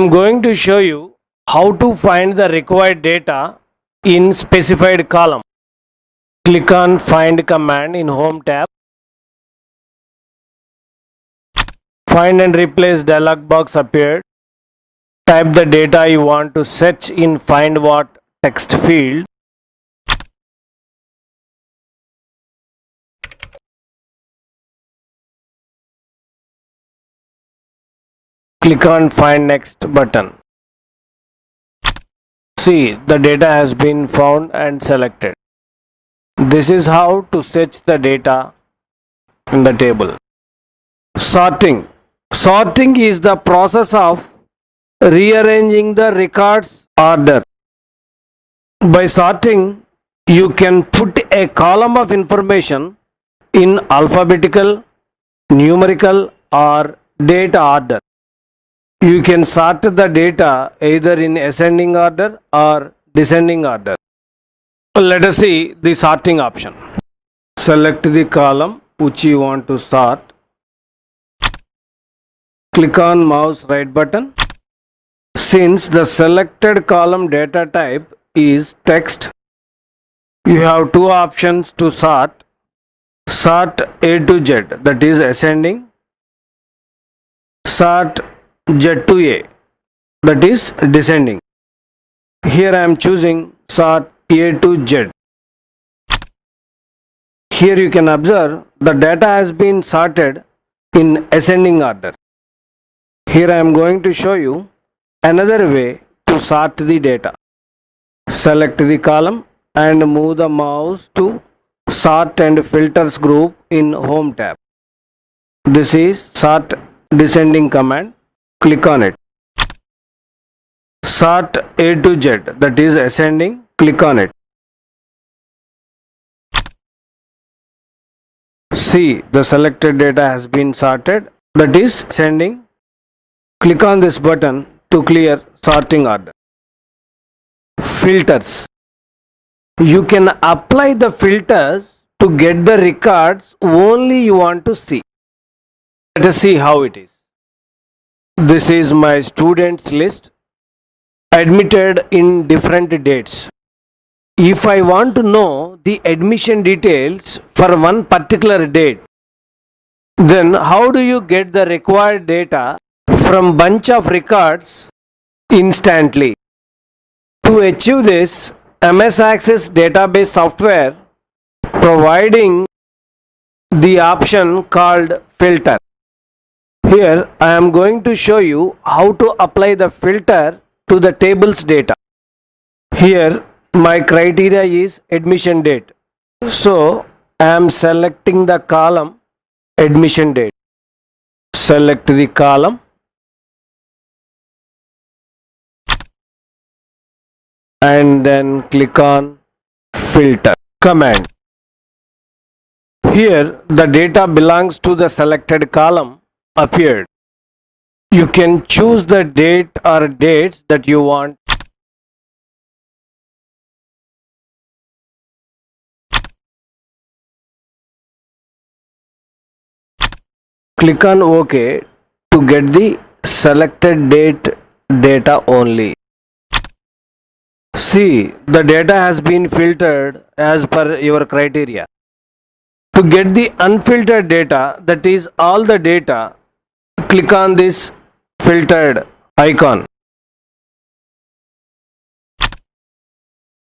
am going to show you how to find the required data in specified column. Click on Find command in Home tab. Find and replace dialog box appeared. Type the data you want to search in Find What text field. Click on Find Next button. See, the data has been found and selected. This is how to search the data in the table. Sorting. Sorting is the process of rearranging the records order. By sorting, you can put a column of information in alphabetical, numerical, or data order. You can sort the data either in ascending order or descending order. Let us see the sorting option. Select the column which you want to sort. Click on mouse right button. Since the selected column data type is text, you have two options to sort. Sort A to Z, that is ascending. Sort Z to A, that is descending. Here I am choosing sort A to Z. Here you can observe the data has been sorted in ascending order. Here I am going to show you another way to sort the data. Select the column and move the mouse to Sort and Filters group in Home tab. This is Sort Descending command. Click on it. Sort A to Z, that is ascending. Click on it. See, the selected data has been sorted, that is ascending. Click on this button to clear sorting order. Filters. You can apply the filters to get the records only you want to see. Let us see how it is. This is my students list admitted in different dates. If I want to know the admission details for one particular date, then how do you get the required data from bunch of records instantly? To achieve this, MS Access database software providing the option called filter. Here I am going to show you how to apply the filter to the table's data. Here my criteria is admission date. So I am selecting the column admission date. Select the column and then click on Filter command. Here the data belongs to the selected column appeared. You can choose the date or dates that you want. Click on OK to get the selected date data only. See, the data has been filtered as per your criteria. To get the unfiltered data, that is all the data, click on this filtered icon.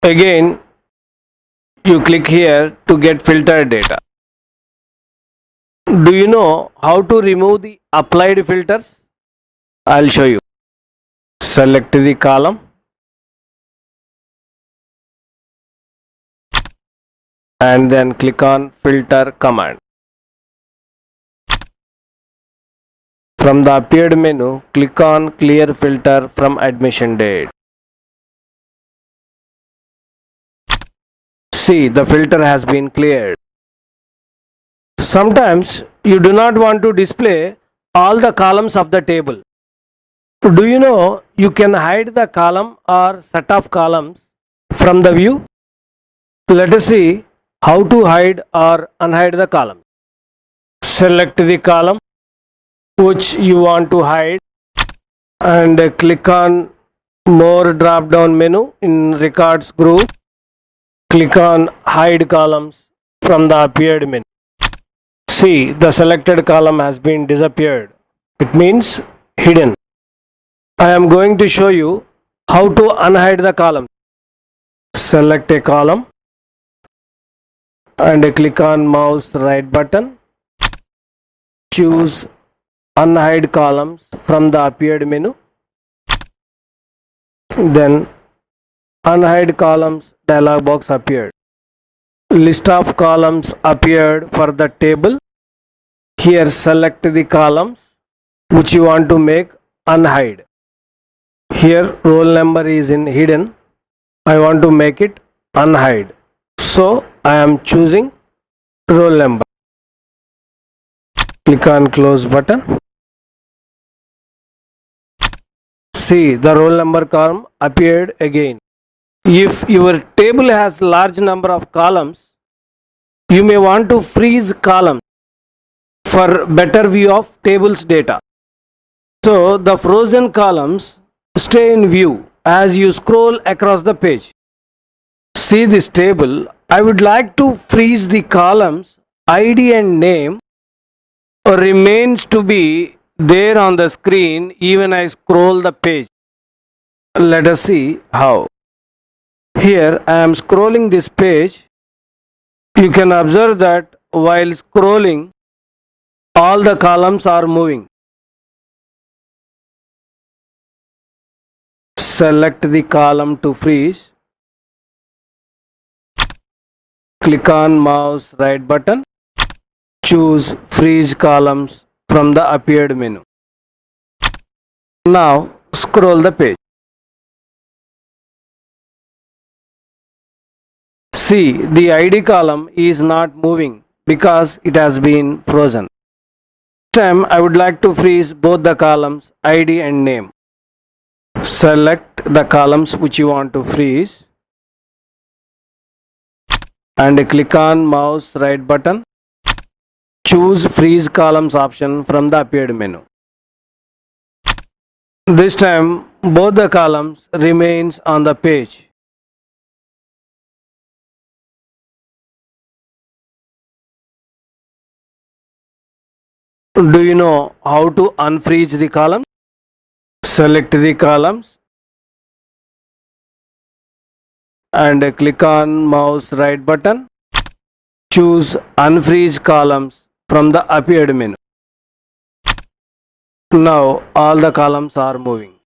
Again, you click here to get filtered data. Do you know how to remove the applied filters? I'll show you. Select the column and then click on Filter command. From the appeared menu, click on Clear Filter from Admission Date. See, the filter has been cleared. Sometimes you do not want to display all the columns of the table. Do you know you can hide the column or set of columns from the view? Let us see how to hide or unhide the column. Select the column which you want to hide. and click on more drop down menu in records group. Click on hide columns from the appeared menu. See, the selected column has been disappeared. It means hidden. I am going to show you how to unhide the column. Select a column and click on mouse right button. Choose unhide columns from the appeared menu. Then unhide columns dialog box appeared. List of columns appeared for the table. Here select the columns which you want to make unhide. Here roll number is in hidden. I want to make it unhide. So I am choosing roll number. Click on close button. See, the roll number column appeared again. If your table has large number of columns, you may want to freeze columns for better view of table's data. So the frozen columns stay in view as you scroll across the page. See this table. I would like to freeze the columns ID and name remains to be there on the screen even I scroll the page. Let us see how. Here I am scrolling this page. You can observe that while scrolling all the columns are moving. Select the column to freeze. Click on mouse right button. Choose freeze columns from the appeared menu. Now scroll the page. See, the ID column is not moving because it has been frozen. This time I would like to freeze both the columns ID and name. Select the columns which you want to freeze and click on mouse right button. Choose freeze columns option from the appeared menu. This time both the columns remains on the page. Do you know how to unfreeze the columns? Select the columns and click on mouse right button. Choose unfreeze columns from the appeared menu. Now all the columns are moving.